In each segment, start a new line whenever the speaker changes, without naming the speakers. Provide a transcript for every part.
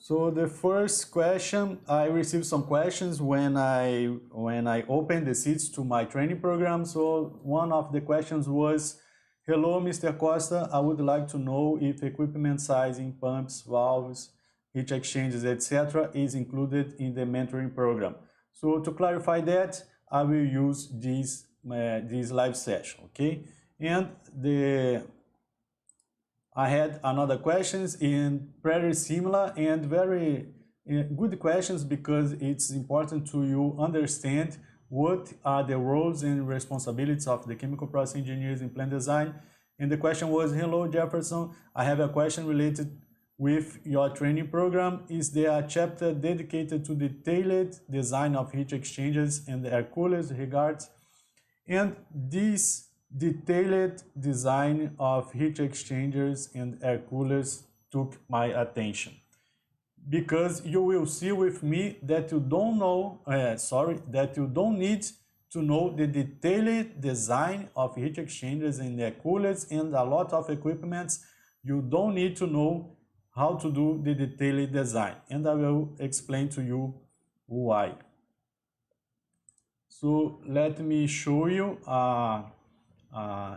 So the first question, I received some questions when I opened the seats to my training program. So one of the questions was, hello, Mr. Costa, I would like to know if equipment sizing, pumps, valves, heat exchangers, etc. is included in the mentoring program. So to clarify that, I will use this live session, okay? And I had another questions in pretty similar and very good questions, because it's important to you understand what are the roles and responsibilities of the chemical process engineers in plant design. And the question was, hello Jefferson, I have a question related with your training program. Is there a chapter dedicated to the tailored design of heat exchangers and air coolers regards? And this detailed design of heat exchangers and air coolers took my attention, because you will see with me that you don't know, that you don't need to know the detailed design of heat exchangers and air coolers and a lot of equipments. You don't need to know how to do the detailed design, and I will explain to you why. So let me show you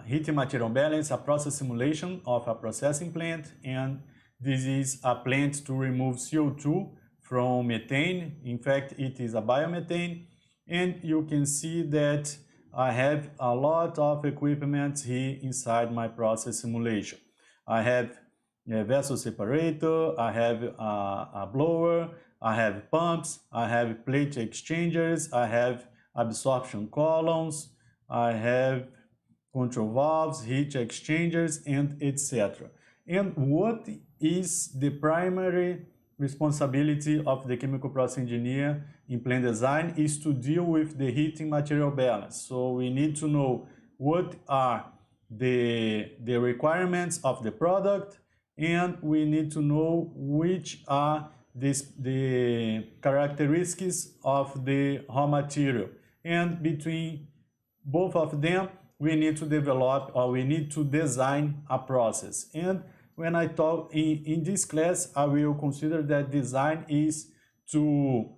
heat and material balance, a process simulation of a processing plant, and this is a plant to remove CO2 from methane. In fact, it is a biomethane, and you can see that I have a lot of equipment here inside my process simulation. I have a vessel separator, I have a blower, I have pumps, I have plate exchangers, I have absorption columns, I have control valves, heat exchangers, and etc. And what is the primary responsibility of the chemical process engineer in plant design is to deal with the heating material balance. So we need to know what are the requirements of the product, and we need to know which are the characteristics of the raw material. And between both of them, we need to develop, or we need to design a process. And when I talk in this class, I will consider that design is to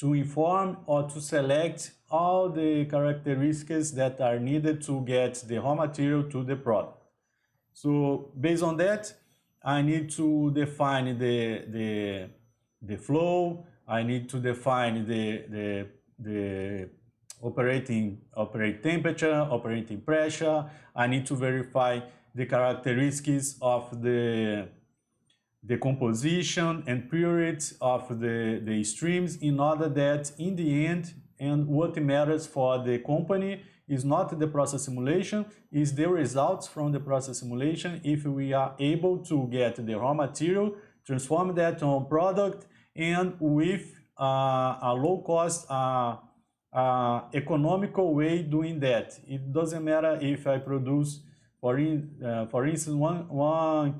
inform or to select all the characteristics that are needed to get the raw material to the product. So based on that, I need to define the flow, I need to define the operating temperature, operating pressure. I need to verify the characteristics of the composition and purity of the streams, in order that in the end, and what matters for the company is not the process simulation, is the results from the process simulation. If we are able to get the raw material, transform that on product, and with a low cost, economical way doing that. It doesn't matter if I produce, for instance, one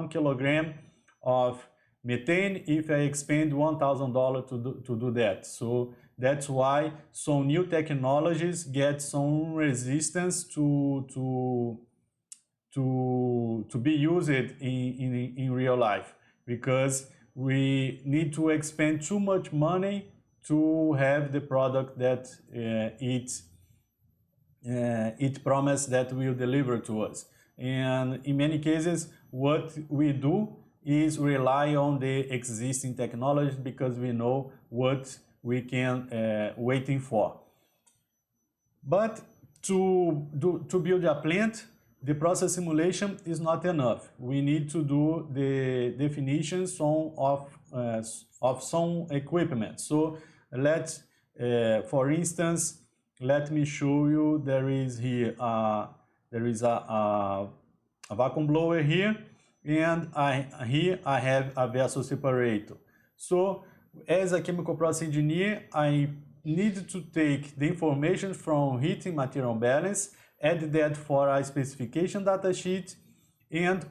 kilogram of methane, if I expend $1,000 to do that. So that's why some new technologies get some resistance to be used in real life, because we need to expend too much money to have the product that it promised that will deliver to us. And in many cases, what we do is rely on the existing technologies, because we know what we can waiting for. But to build a plant, the process simulation is not enough. We need to do the definitions of some equipment. So for instance, let me show you. There is here there is a vacuum blower here, and here I have a vessel separator. So as a chemical process engineer, I need to take the information from heating material balance, add that for a specification data sheet, and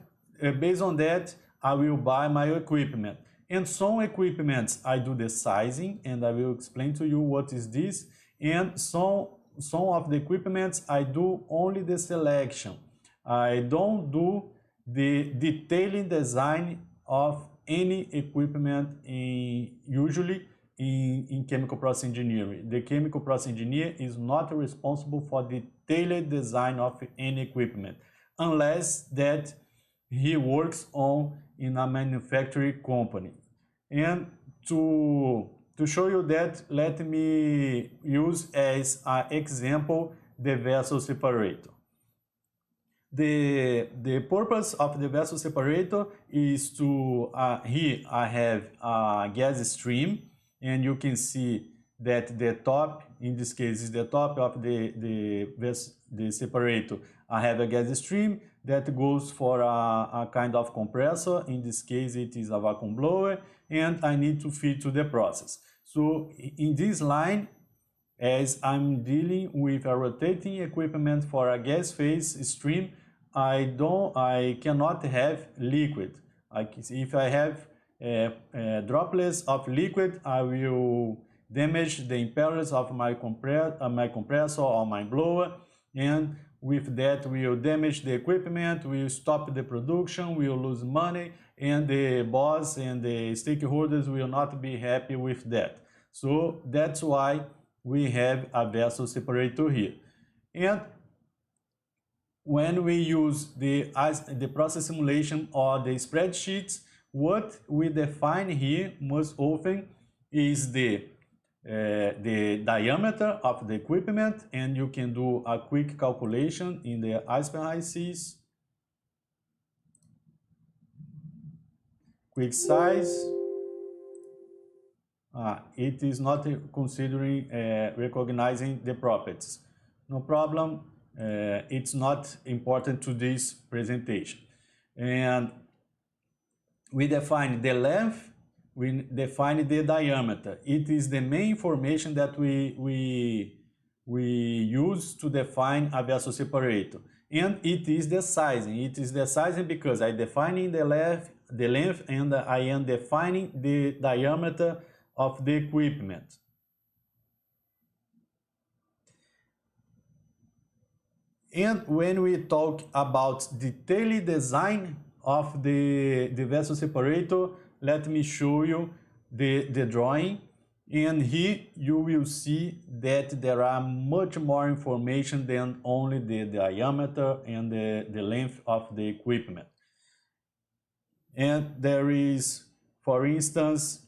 based on that, I will buy my equipment. And some equipments I do the sizing, and I will explain to you what is this. And some of the equipments I do only the selection. I don't do the detailing design of any equipment usually in chemical process engineering. The chemical process engineer is not responsible for the tailored design of any equipment, unless that he works in a manufacturing company. And to show you that, let me use as an example the vessel separator. The purpose of the vessel separator is to, here I have a gas stream, and you can see that the top, in this case is the top of the separator, I have a gas stream that goes for a kind of compressor. In this case it is a vacuum blower, and I need to feed to the process. So in this line, as I'm dealing with a rotating equipment for a gas phase stream, I cannot have liquid. If I have droplets of liquid, I will damage the impellers of my compressor or my blower, and with that we will damage the equipment, we will stop the production, we will lose money, and the boss and the stakeholders will not be happy with that. So that's why we have a vessel separator here. And when we use the process simulation or the spreadsheets, what we define here most often is the diameter of the equipment, and you can do a quick calculation in the Aspen ICs. Quick size. It is not considering recognizing the properties. No problem. It's not important to this presentation. And we define the length, we define the diameter. It is the main information that we use to define a vessel separator. And it is the sizing. It is the sizing because I'm defining the length, and I am defining the diameter of the equipment. And when we talk about detailed design of the vessel separator, let me show you the drawing. And here you will see that there are much more information than only the diameter and the length of the equipment. And there is, for instance,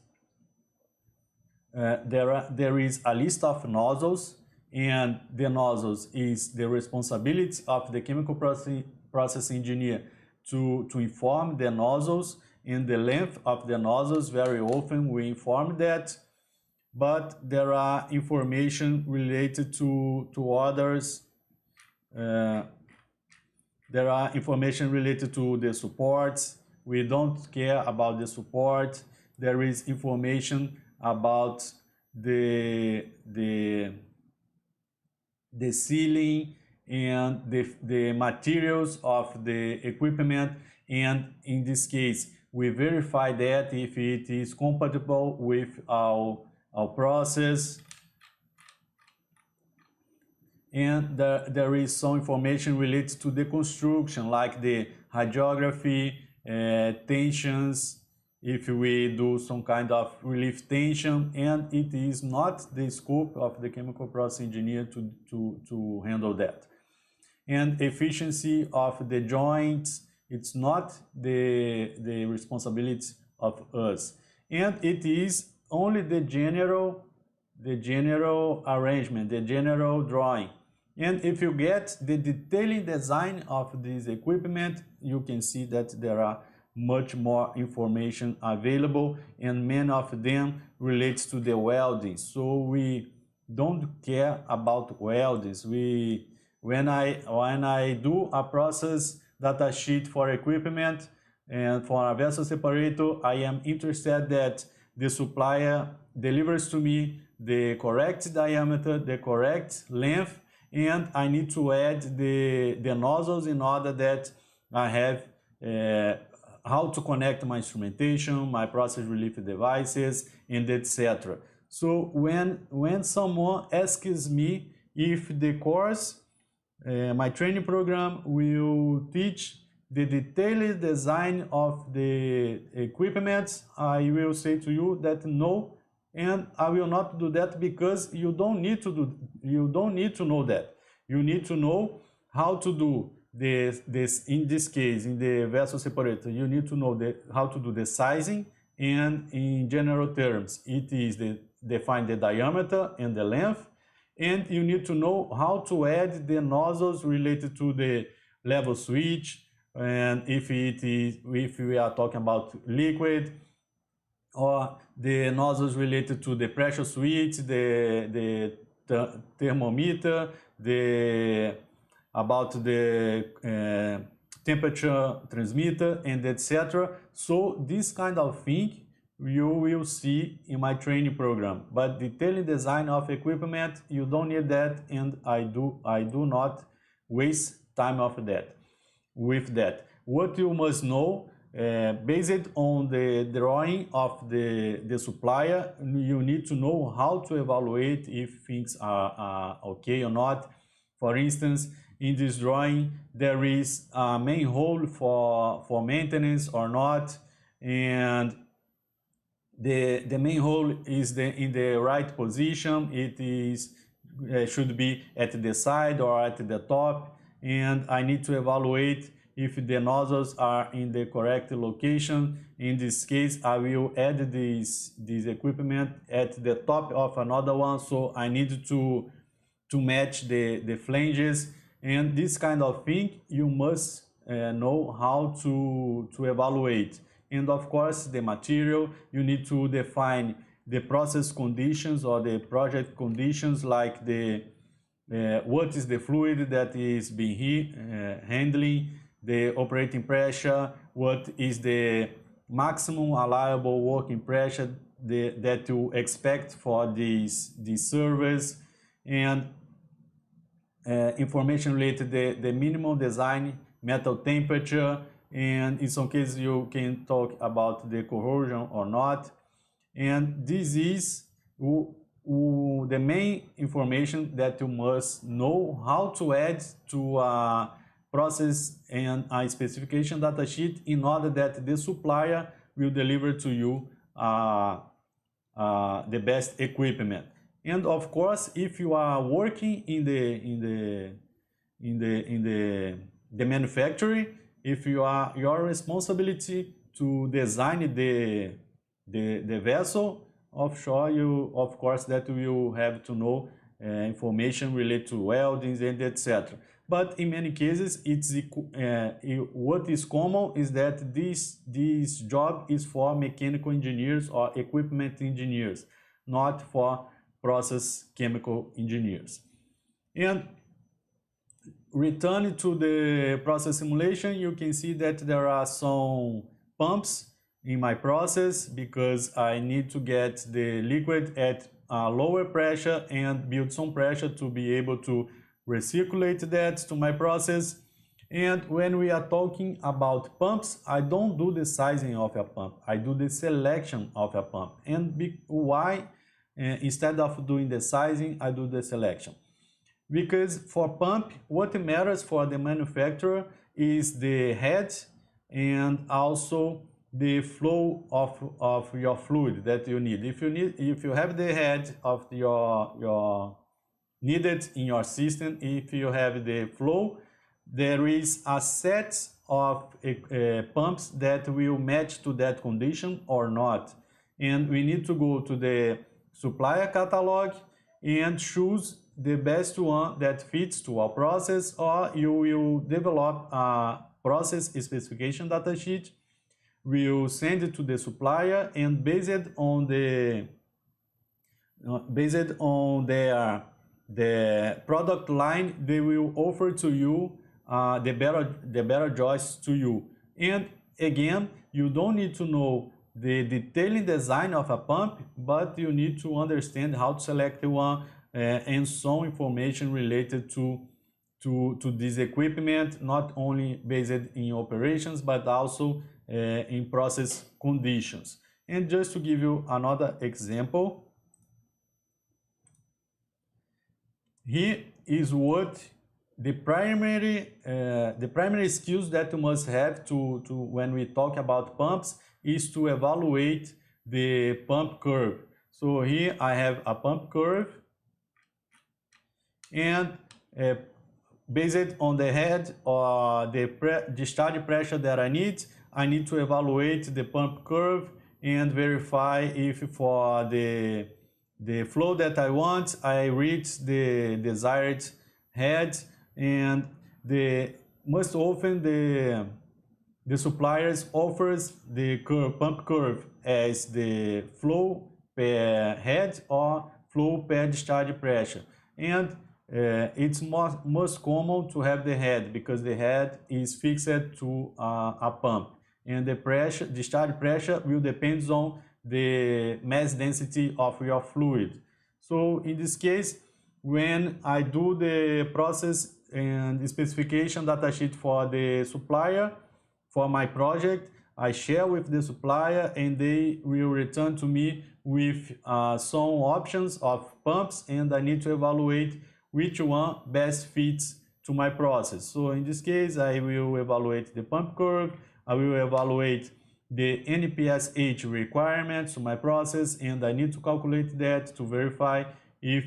there is a list of nozzles, and the nozzles is the responsibility of the chemical process engineer to inform the nozzles, and the length of the nozzles very often we inform that, but there are information related to others. There are information related to the supports. We don't care about the support. There is information about the ceiling and the materials of the equipment, and in this case we verify that if it is compatible with our process. And there is some information related to the construction, like the hydrography, tensions, if we do some kind of relief tension, and it is not the scope of the chemical process engineer to handle that. And efficiency of the joints, it's not the responsibility of us. And it is only the general arrangement, the general drawing. And if you get the detailed design of this equipment, you can see that there are much more information available, and many of them relates to the welding. So we don't care about weldings. When I do a process data sheet for equipment and for a vessel separator, I am interested that the supplier delivers to me the correct diameter, the correct length, and I need to add the nozzles in order that I have how to connect my instrumentation, my process relief devices, and etc. So when someone asks me if the course, my training program will teach the detailed design of the equipment, I will say to you that no, and I will not do that because you don't need to know that. You need to know how to do this in this case, in the vessel separator, you need to know how to do the sizing, and in general terms, it is define the diameter and the length, and you need to know how to add the nozzles related to the level switch, and if we are talking about liquid, or the nozzles related to the pressure switch, the thermometer, about the temperature transmitter, and etc. So this kind of thing you will see in my training program. But detailing design of equipment, you don't need that, and I do not waste time with that. What you must know, based on the drawing of the supplier, you need to know how to evaluate if things are okay or not. For instance, in this drawing, there is a main hole for maintenance or not, and the main hole is in the right position. It should be at the side or at the top, and I need to evaluate if the nozzles are in the correct location. In this case, I will add this equipment at the top of another one, so I need to match the flanges, and this kind of thing you must know how to evaluate. And of course, the material, you need to define the process conditions or the project conditions, like what is the fluid that is being handling, the operating pressure, what is the maximum allowable working pressure that you expect for these servers, and information related to the minimum design metal temperature, and in some cases you can talk about the corrosion or not. And this is the main information that you must know how to add to a process and a specification data sheet, in order that the supplier will deliver to you the best equipment. And of course, if you are working in the manufacturing, if your responsibility to design the vessel offshore, you of course that you have to know information related to weldings and etc. But in many cases, what is common is that this job is for mechanical engineers or equipment engineers, not for process chemical engineers. And returning to the process simulation, you can see that there are some pumps in my process, because I need to get the liquid at a lower pressure and build some pressure to be able to recirculate that to my process. And when we are talking about pumps, I don't do the sizing of a pump, I do the selection of a pump. And why? Instead of doing the sizing, I do the selection. Because for pump, what matters for the manufacturer is the head and also the flow of your fluid that you need. If you have the head of your needed in your system, if you have the flow, there is a set of pumps that will match to that condition or not. And we need to go to the supplier catalog and choose the best one that fits to our process, or you will develop a process specification data sheet. We will send it to the supplier, and based on the product line, they will offer to you the better choice to you. And again, you don't need to know the detailing design of a pump, but you need to understand how to select one, and some information related to this equipment, not only based in operations, but also in process conditions. And just to give you another example, here is what the primary skills that you must have to when we talk about pumps is to evaluate the pump curve. So here I have a pump curve, and based on the head or the discharge pressure that I need to evaluate the pump curve and verify if for the flow that I want I reach the desired head. And most often the suppliers offers the pump curve as the flow per head or flow per discharge pressure. And it's most common to have the head because the head is fixed to a pump, and the pressure, discharge pressure, will depend on the mass density of your fluid. So in this case, when I do the process and specification datasheet for the supplier for my project, I share with the supplier and they will return to me with some options of pumps, and I need to evaluate which one best fits to my process. So in this case, I will evaluate the pump curve, I will evaluate the NPSH requirements to my process, and I need to calculate that to verify if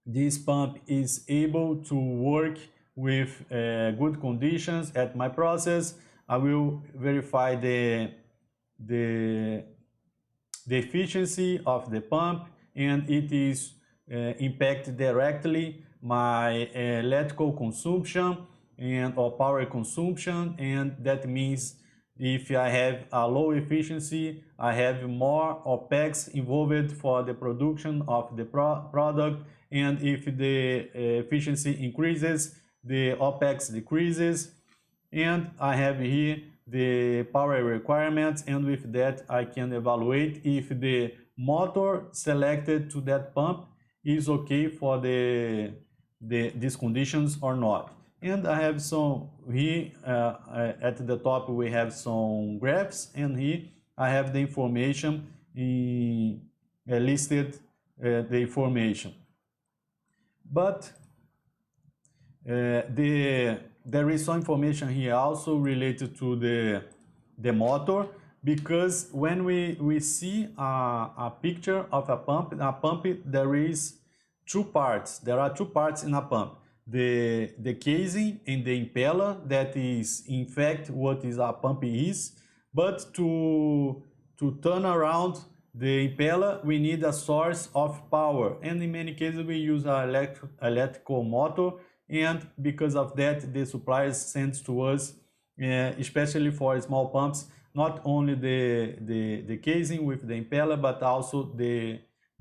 this pump is able to work with good conditions at my process. I will verify the efficiency of the pump, and it is impact directly my electrical consumption or power consumption, and that means if I have a low efficiency, I have more OPEX involved for the production of the product, and if the efficiency increases, the OPEX decreases. And I have here the power requirements, and with that I can evaluate if the motor selected to that pump is okay for these conditions or not. And I have some here at the top we have some graphs, and here I have the information listed the information. But there is some information here also related to the motor, because when we see a picture of a pump there is two parts. There are two parts in a pump: the casing and the impeller, that is in fact what is a pump is. But to turn around the impeller we need a source of power, and in many cases we use an electrical motor, and because of that the suppliers send to us, especially for small pumps, not only the casing with the impeller but also the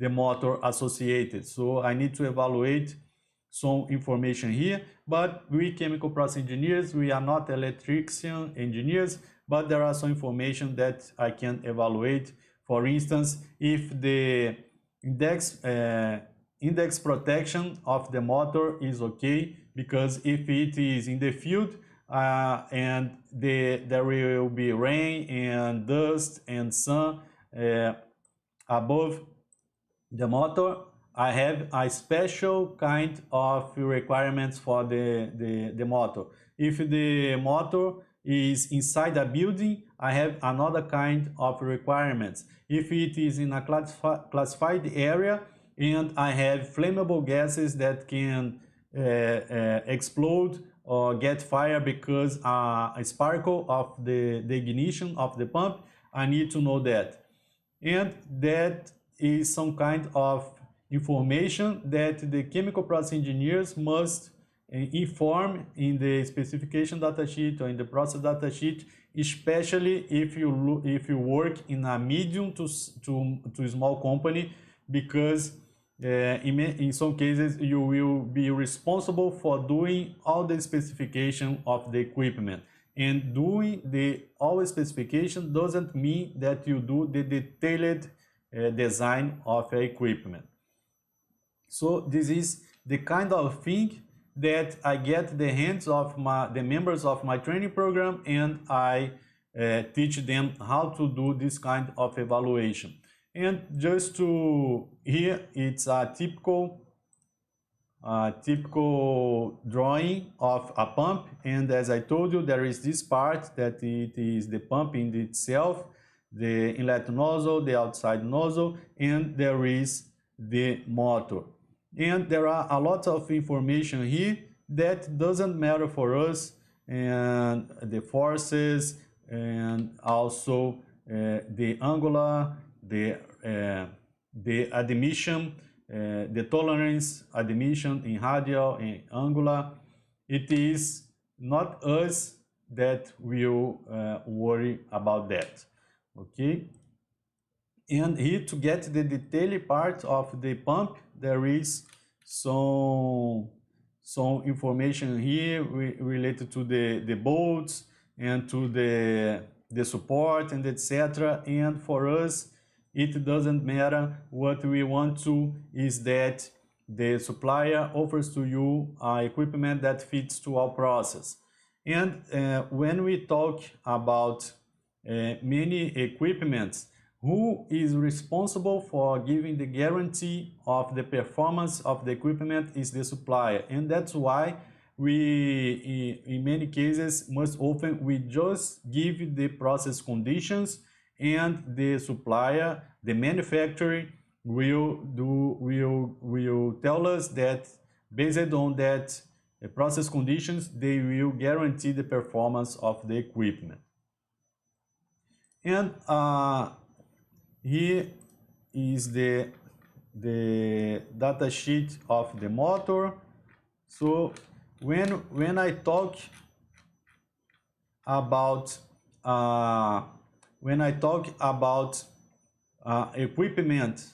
motor associated. So I need to evaluate some information here, but we chemical process engineers, we are not electrician engineers, but there are some information that I can evaluate. For instance, if the index protection of the motor is okay, because if it is in the field and there will be rain and dust and sun above the motor, I have a special kind of requirements for the motor. If the motor is inside a building, I have another kind of requirements. If it is in a classified area and I have flammable gases that can explode or get fire because a sparkle of the ignition of the pump, I need to know that. And that is some kind of information that the chemical process engineers must inform in the specification datasheet or in the process datasheet, especially if you work in a medium to small company, because in some cases you will be responsible for doing all the specification of the equipment. And doing all specification doesn't mean that you do the detailed design of equipment. So this is the kind of thing that I get the hands of the members of my training program, and I teach them how to do this kind of evaluation. And just to here, it's a typical typical drawing of a pump, and as I told you, there is this part that it is the pump in itself, the inlet nozzle, the outside nozzle, and there is the motor. And there are a lot of information here that doesn't matter for us, and the forces, and also the angular, the admission, the tolerance, admission in radial and angular. It is not us that will worry about that, okay? And here, to get the detailed part of the pump, there is some information here related to the bolts and to the support and etc. And for us, it doesn't matter. What we want to is that the supplier offers to you equipment that fits to our process. And when we talk about many equipments, who is responsible for giving the guarantee of the performance of the equipment is the supplier. And that's why we, in many cases, most often, we just give the process conditions, and the supplier, the manufacturer, will tell us that based on that process conditions, they will guarantee the performance of the equipment. And here is the data sheet of the motor. So when I talk about equipment,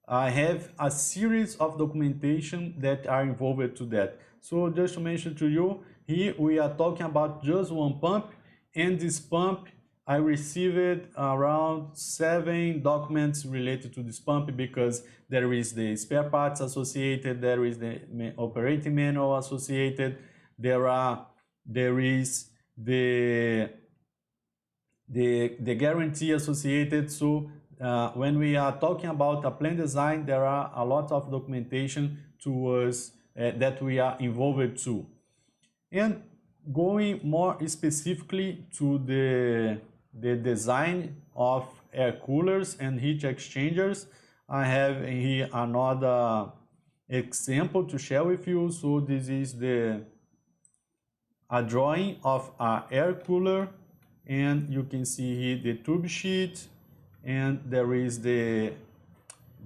I have a series of documentation that are involved to that. So just to mention to you, here we are talking about just one pump, and this pump, I received around 7 documents related to this pump, because there is the spare parts associated, there is the operating manual associated, there is the guarantee associated. So when we are talking about a plant design, there are a lot of documentation to us that we are involved to. And going more specifically to the design of air coolers and heat exchangers, I have here another example to share with you. So this is a drawing of an air cooler, and you can see here the tube sheet, and there is the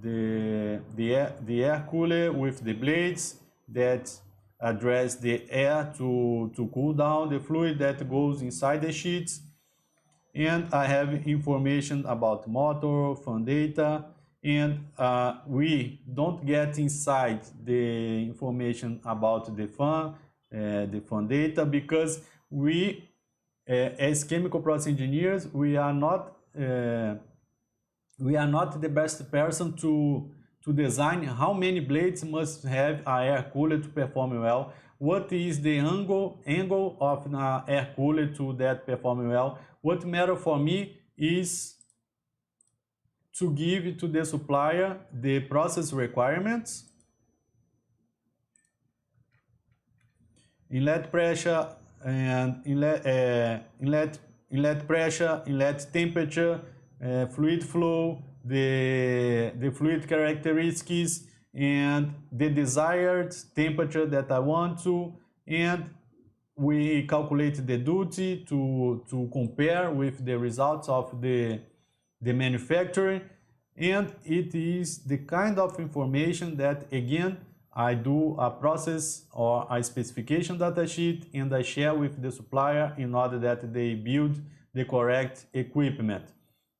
air cooler with the blades that address the air to cool down the fluid that goes inside the sheets. And I have information about motor, fan data, and we don't get inside the information about the fan data, because we, as chemical process engineers, we are not the best person to design how many blades must have an air cooler to perform well. What is the angle of an air cooler to that perform well? What matters for me is to give to the supplier the process requirements, inlet pressure and inlet pressure, inlet temperature, fluid flow, the fluid characteristics, and the desired temperature that I want to, and we calculate the duty to compare with the results of the manufacturer. And it is the kind of information that, again, I do a process or a specification data sheet, and I share with the supplier in order that they build the correct equipment.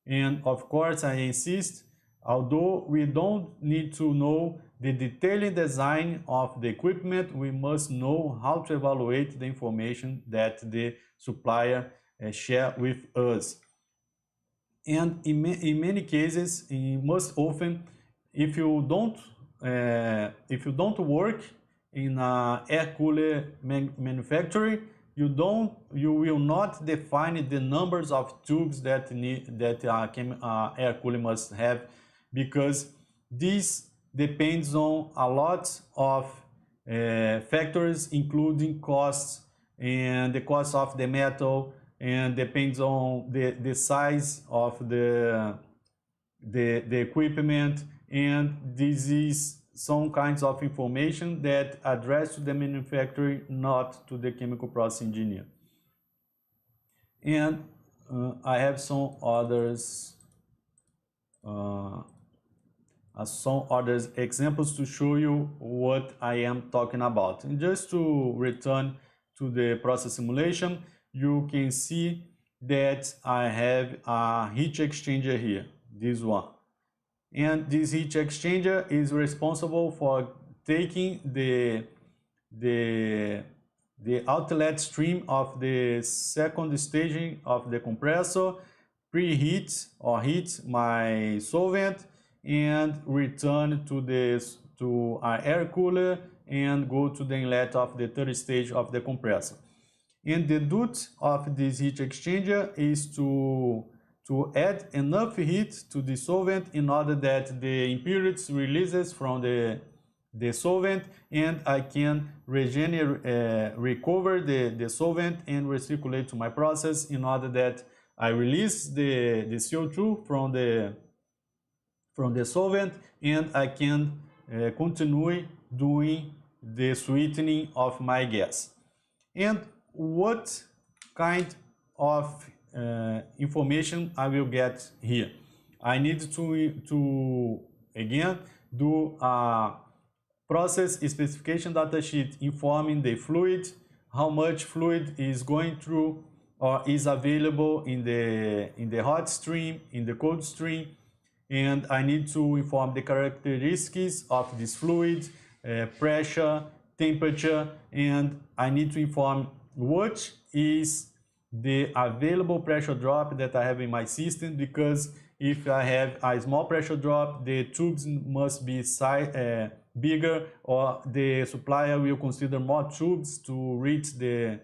And of course, I insist, although we don't need to know the detailed design of the equipment, we must know how to evaluate the information that the supplier share with us. And in many cases, most often, if you don't work in an air cooler manufacturer, you will not define the numbers of tubes that air cooler must have, because this depends on a lot of factors including costs and the cost of the metal, and depends on the size of the equipment, and this is some kinds of information that address to the manufacturer, not to the chemical process engineer. And I have some others examples to show you what I am talking about. And just to return to the process simulation, you can see that I have a heat exchanger here, this one. And this heat exchanger is responsible for taking the outlet stream of the second staging of the compressor, preheat or heat my solvent, and return to our air cooler and go to the inlet of the third stage of the compressor. And the duty of this heat exchanger is to add enough heat to the solvent in order that the impurities releases from the solvent, and I can recover the solvent and recirculate to my process in order that I release the CO2 from the solvent, and I can continue doing the sweetening of my gas. And what kind of information I will get here? I need to again do a process specification data sheet informing the fluid, how much fluid is going through or is available in the hot stream, in the cold stream, and I need to inform the characteristics of this fluid, pressure, temperature, and I need to inform what is the available pressure drop that I have in my system, because if I have a small pressure drop, the tubes must be bigger, or the supplier will consider more tubes to reach the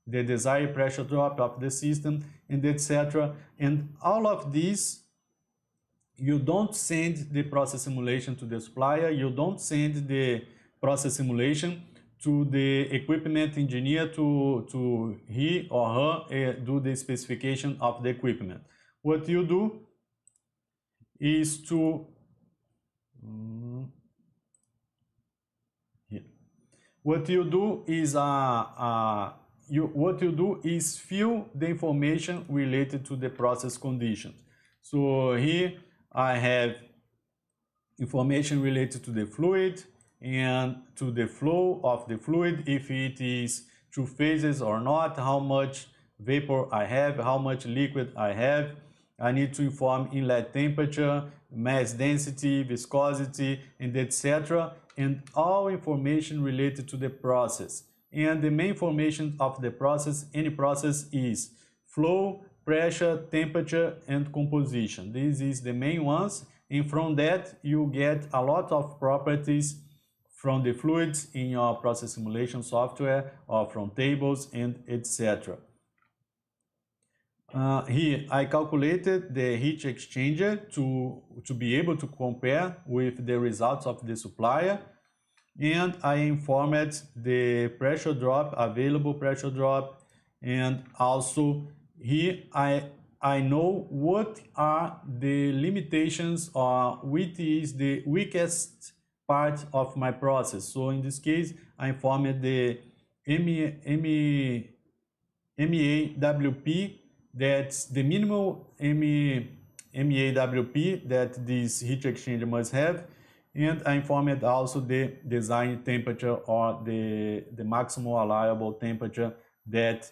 desired pressure drop of the system, and etc. And all of this, you don't send the process simulation to the supplier, you don't send the process simulation to the equipment engineer to he or her do the specification of the equipment. What you do is to what you do is fill the information related to the process conditions. So here I have information related to the fluid and to the flow of the fluid, if it is two phases or not, how much vapor I have, how much liquid I have. I need to inform inlet temperature, mass density, viscosity, and etc. And all information related to the process. And the main information of the process, any process, is flow, pressure, temperature, and composition. This is the main ones. And from that, you get a lot of properties from the fluids in your process simulation software, or from tables and etc. Here I calculated the heat exchanger to be able to compare with the results of the supplier, and I informed the pressure drop, available pressure drop, and also here I know what are the limitations, or which is the weakest part of my process. So in this case, I informed the MEAWP, that's the minimum MEAWP that this heat exchanger must have, and I informed also the design temperature, or the maximum allowable temperature that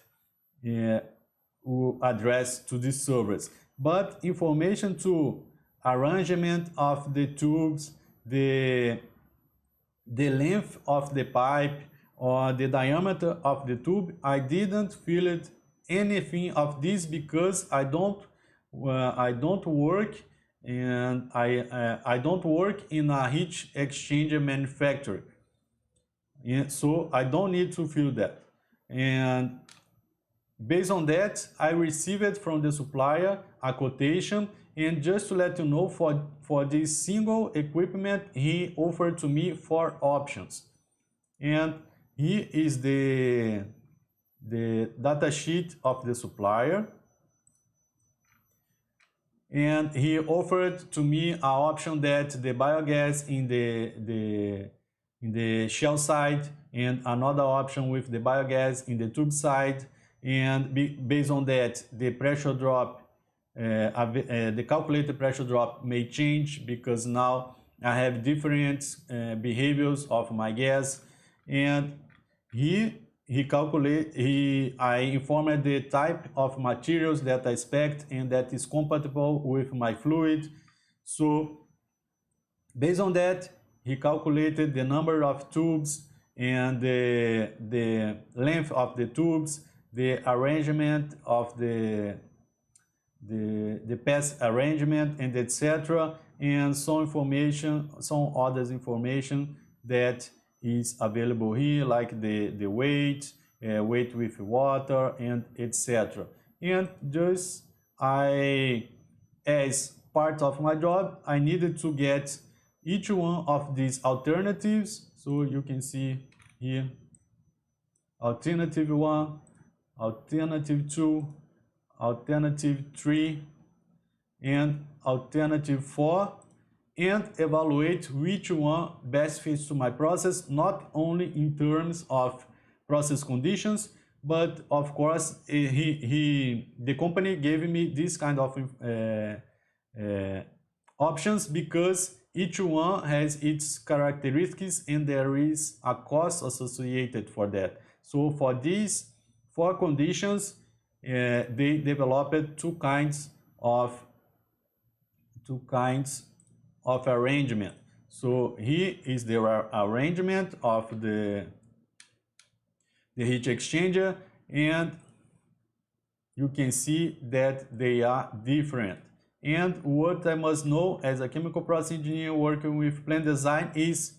will address to this service. But information to arrangement of the tubes, the length of the pipe, or the diameter of the tube, I didn't fill it anything of this, because I don't work and I don't work in a heat exchanger manufacturer, and so I don't need to fill that. And based on that, I received from the supplier a quotation, and just to let you know, for this single equipment, he offered to me 4 options. And here is the data sheet of the supplier. And he offered to me an option that the biogas in the shell side, and another option with the biogas in the tube side. And based on that, the pressure drop, the calculated pressure drop may change, because now I have different behaviors of my gas. And I informed the type of materials that I expect and that is compatible with my fluid. So based on that, he calculated the number of tubes and the length of the tubes, the arrangement of the pass arrangement, and etc. And some information, some other information that is available here, like the weight, weight with water, and etc. And just as part of my job, I needed to get each one of these alternatives. So you can see here, alternative 1, alternative 2, alternative 3, and alternative 4, and evaluate which one best fits to my process, not only in terms of process conditions, but of course the company gave me this kind of options, because each one has its characteristics and there is a cost associated for that. So for these 4 conditions, they developed two kinds of arrangement. So here is the arrangement of the heat exchanger, and you can see that they are different. And what I must know as a chemical process engineer working with plant design is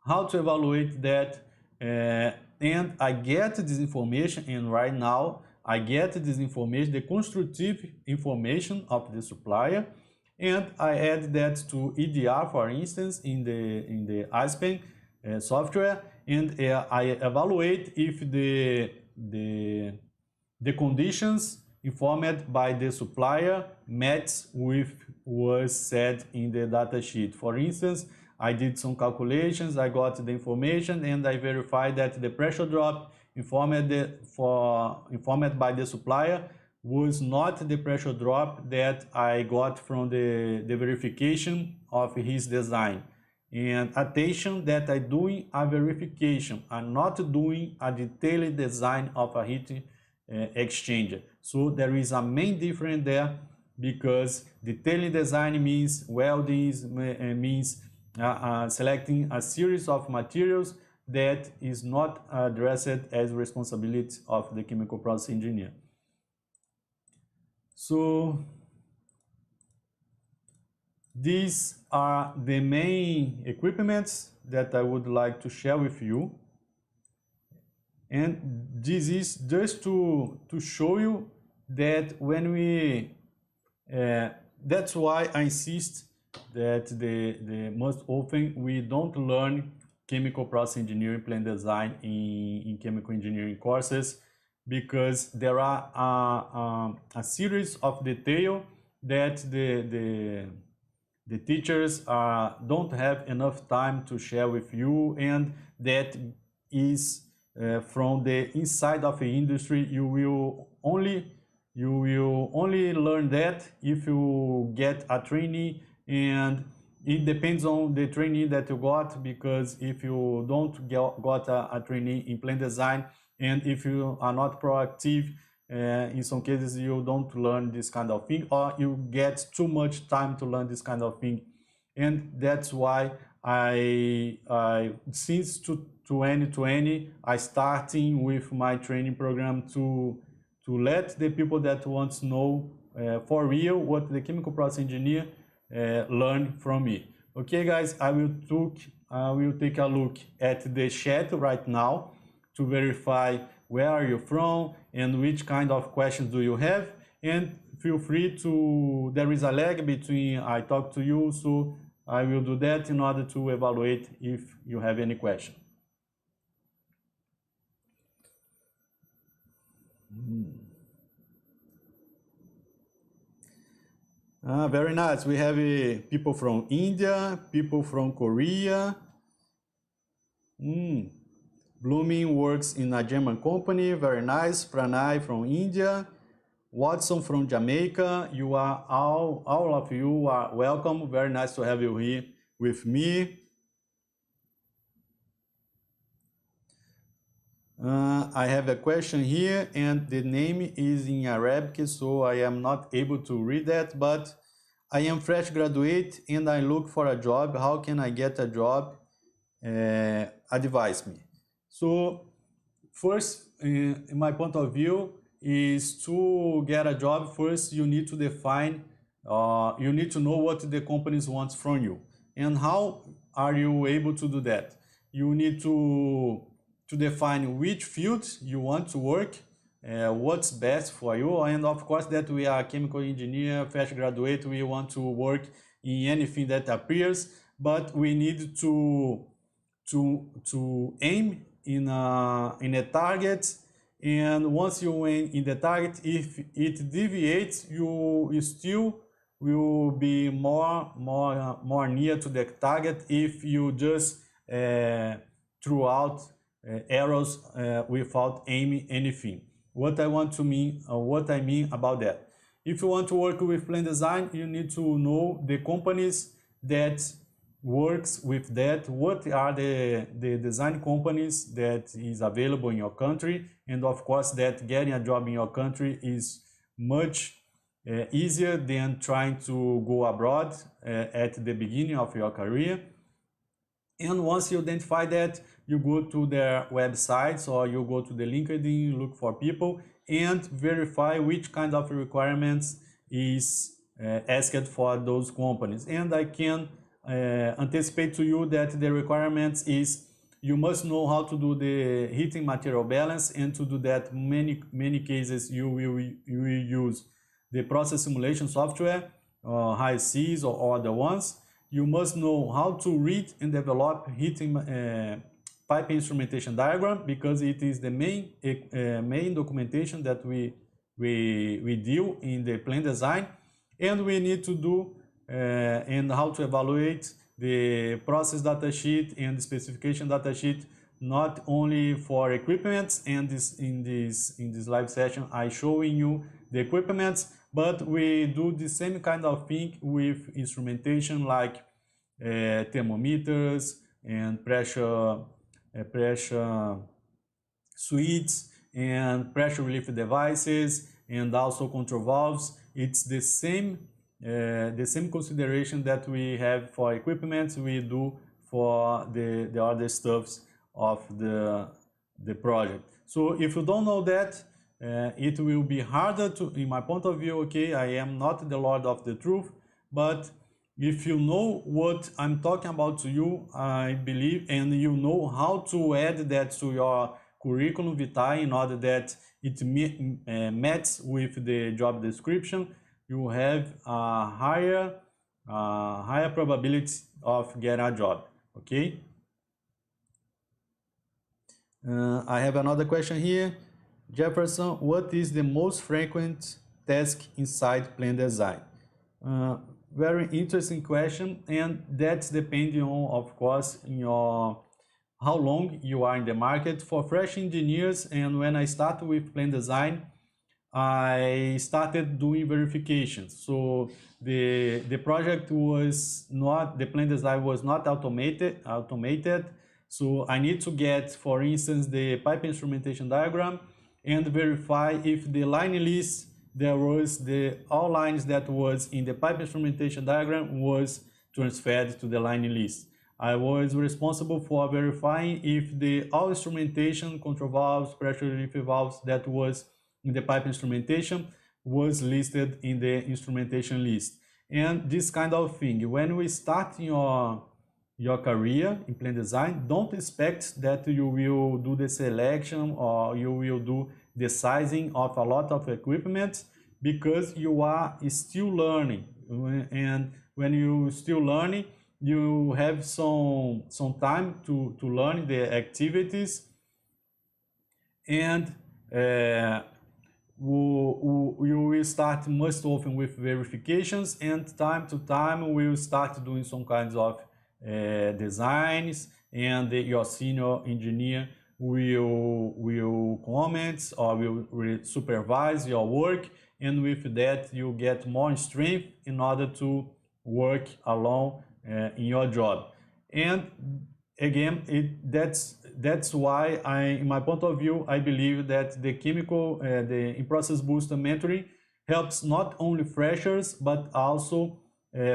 how to evaluate that. And I get this information, and right now I get this information, the constructive information of the supplier, and I add that to EDR, for instance, in the Aspen software, and I evaluate if the conditions informed by the supplier match with what was said in the data sheet. For instance, I did some calculations, I got the information, and I verified that the pressure drop informed by the supplier was not the pressure drop that I got from the verification of his design. And attention that I'm doing a verification, I'm not doing a detailed design of a heat exchanger. So there is a main difference there, because detailing design means welding, means selecting a series of materials that is not addressed as responsibility of the chemical process engineer. So these are the main equipments that I would like to share with you. And this is just to show you that when we, that's why I insist that the most often we don't learn chemical process engineering, plant design in chemical engineering courses, because there are a series of details that the teachers don't have enough time to share with you, and that is from the inside of the industry. You will only learn that if you get a training, and it depends on the training that you got, because if you don't got a training in plant design, and if you are not proactive, in some cases you don't learn this kind of thing, or you get too much time to learn this kind of thing. And that's why I since 2020 I starting with my training program to let the people that want to know for real what the chemical process engineer learn from me. Okay guys, I will take a look at the chat right now to verify where are you from and which kind of questions do you have, and feel free to, there is a lag between I talk to you, so I will do that in order to evaluate if you have any question. Very nice. We have people from India, people from Korea. Blooming works in a German company. Very nice. Pranay from India. Watson from Jamaica. You are all of you are welcome. Very nice to have you here with me. I have a question here, and the name is in Arabic, so I am not able to read that, but I am fresh graduate and I look for a job. How can I get a job? Advise me. So first, in my point of view, is to get a job. First, you need to define, you need to know what the companies want from you. And how are you able to do that? You need to define which field you want to work, what's best for you, and of course that we are chemical engineer, fresh graduate, we want to work in anything that appears, but we need to aim in a target, and once you aim in the target, if it deviates, you still will be more near to the target if you just throw out arrows without aiming anything. What I mean about that. If you want to work with plan design, you need to know the companies that works with that, what are the design companies that is available in your country, and of course that getting a job in your country is much easier than trying to go abroad at the beginning of your career. And once you identify that, you go to their websites or you go to the LinkedIn, look for people and verify which kind of requirements is asked for those companies. And I can anticipate to you that the requirements is you must know how to do the heating material balance, and to do that many cases you will use the process simulation software, HiCs or other ones. You must know how to read and develop heating pipe instrumentation diagram, because it is the main documentation that we deal in the plan design. And we need to do and how to evaluate the process data sheet and the specification data sheet, not only for equipment, and in this live session I showing you the equipment, but we do the same kind of thing with instrumentation like thermometers and pressure suites and pressure relief devices, and also control valves. It's the same consideration that we have for equipment we do for the other stuffs of the project. So if you don't know that, it will be harder to, in my point of view, okay, I am not the Lord of the truth, but if you know what I'm talking about to you, I believe, and you know how to add that to your curriculum vitae in order that it matches with the job description, you have a higher probability of getting a job, okay? I have another question here. Jefferson, what is the most frequent task inside plan design? Very interesting question, and that's depending on, of course, how long you are in the market. For fresh engineers, and when I started with plan design, I started doing verifications. So the project was not, the plan design was not automated. So I need to get, for instance, the pipe instrumentation diagram and verify if the line list, there was all lines that was in the pipe instrumentation diagram was transferred to the line list. I was responsible for verifying if all instrumentation, control valves, pressure relief valves that was in the pipe instrumentation was listed in the instrumentation list. And this kind of thing, when we start your career in plan design, don't expect that you will do the selection or you will do the sizing of a lot of equipment, because you are still learning. And when you still learning, you have some time to learn the activities, and you will start most often with verifications, and time to time we will start doing some kinds of designs, and your senior engineer will comment or will supervise your work, and with that you get more strength in order to work alone in your job. And again, that's why in my point of view, I believe that the the in-process booster mentoring helps not only freshers but also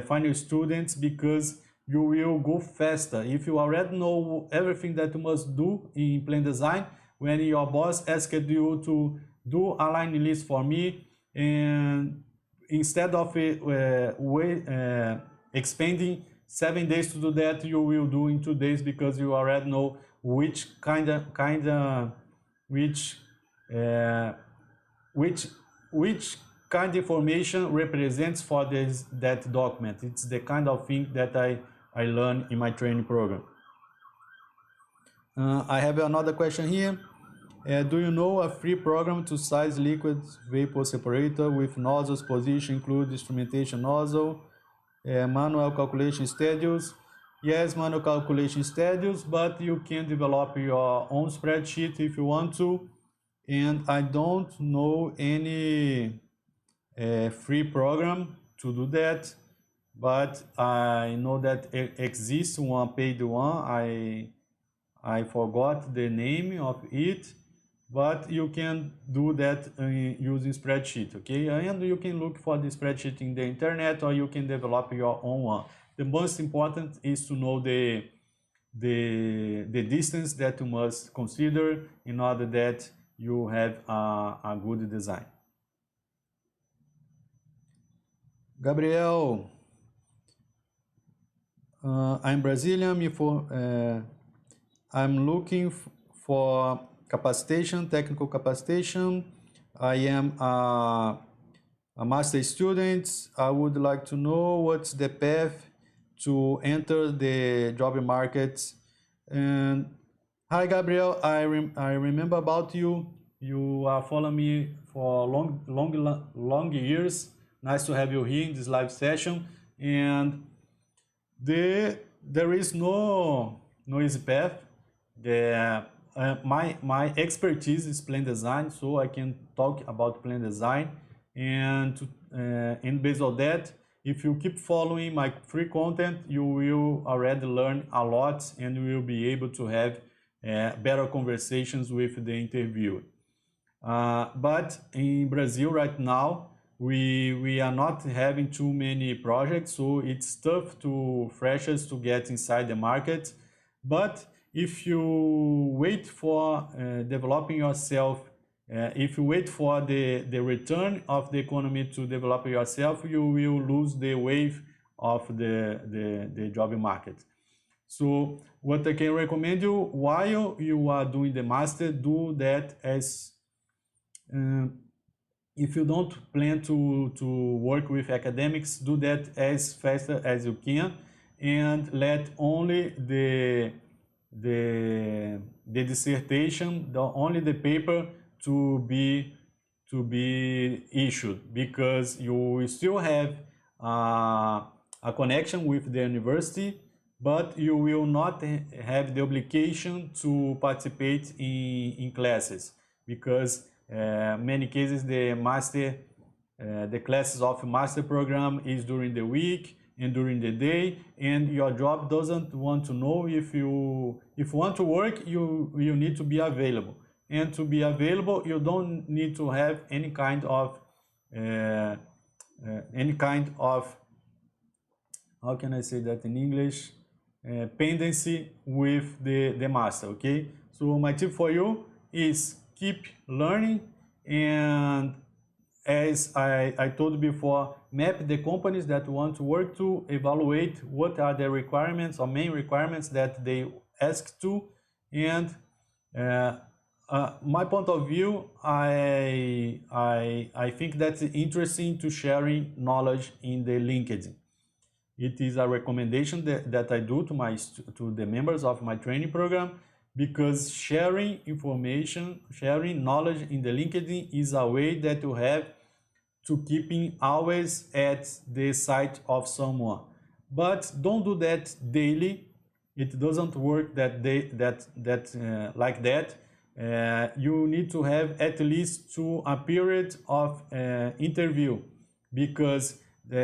final students, because you will go faster. If you already know everything that you must do in plan design, when your boss asked you to do a line list for me, and instead of expanding 7 days to do that, you will do in 2 days, because you already know which kind of information represents for that document. It's the kind of thing that I learned in my training program. I have another question here. Do you know a free program to size liquid vapor separator with nozzles position, include instrumentation nozzle, manual calculation schedules? Yes, manual calculation schedules, but you can develop your own spreadsheet if you want to. And I don't know any free program to do that, but I know that exists one paid one. I forgot the name of it, but you can do that using spreadsheet, okay? And you can look for the spreadsheet in the internet, or you can develop your own one. The most important is to know the distance that you must consider in order that you have a good design. Gabriel, I'm Brazilian. I'm looking for capacitation, technical capacitation. I am a master student. I would like to know what's the path to enter the job market. And hi, Gabriel. I remember about you. You are following me for long years. Nice to have you here in this live session. And there is no easy path. My expertise is plan design, so I can talk about plan design, and based on that, if you keep following my free content, you will already learn a lot, and you will be able to have better conversations with the interviewer. But in Brazil right now, we are not having too many projects, so it's tough to freshers to get inside the market. But if you wait for developing yourself, if you wait for the return of the economy to develop yourself, you will lose the wave of the job market. So what I can recommend you, while you are doing the master, do that as if you don't plan to work with academics, do that as fast as you can, and let only the dissertation, only the paper to be issued, because you will still have a connection with the university, but you will not have the obligation to participate in classes, because many cases the classes of master program is during the week and during the day, and your job doesn't want to know. If you want to work, you need to be available, and to be available you don't need to have any kind of how can I say that in English, pendency with the master. Okay, so my tip for you is keep learning, and as I told before, map the companies that you want to work to, evaluate what are the requirements or main requirements that they ask to, and my point of view, I think that's interesting to sharing knowledge in the LinkedIn. It is a recommendation that I do to the members of my training program, because sharing information, sharing knowledge in the LinkedIn is a way that you have to keeping always at the site of someone. But don't do that daily. It doesn't work like that. You need to have at least a period of interview, because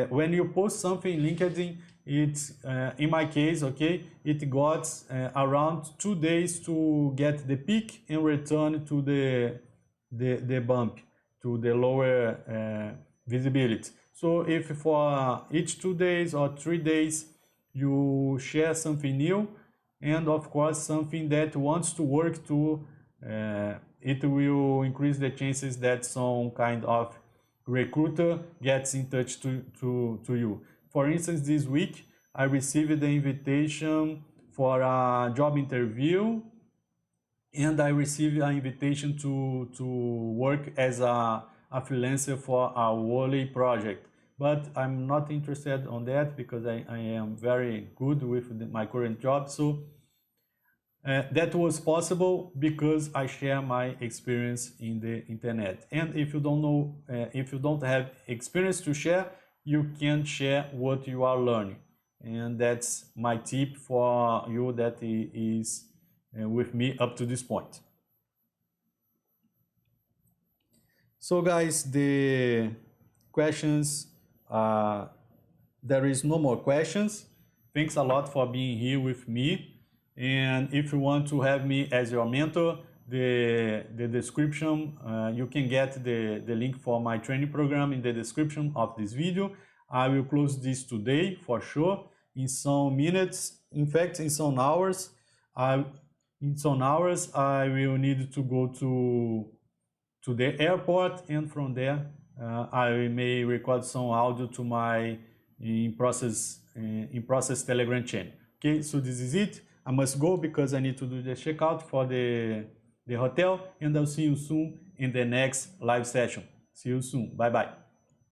when you post something in LinkedIn, it's in my case, okay, it got around 2 days to get the peak and return to the bump, to the lower visibility. So if for each 2 days or 3 days you share something new, and of course something that wants to work to, it will increase the chances that some kind of recruiter gets in touch to you. For instance, this week I received the invitation for a job interview, and I received an invitation to work as a freelancer for a Wally project. But I'm not interested on that because I am very good with my current job. So that was possible because I share my experience in the internet. And if you don't know, if you don't have experience to share, you can share what you are learning. And that's my tip for you that is with me up to this point. So guys, the questions, there is no more questions. Thanks a lot for being here with me. And if you want to have me as your mentor, the description, you can get the link for my training program in the description of this video. I will close this today for sure, in some minutes, in fact in some hours. I will need to go to the airport, and from there I may record some audio to my in process Telegram channel. Okay, so this is it. I must go because I need to do the checkout for the hotel, and I'll see you soon in the next live session. See you soon. Bye bye.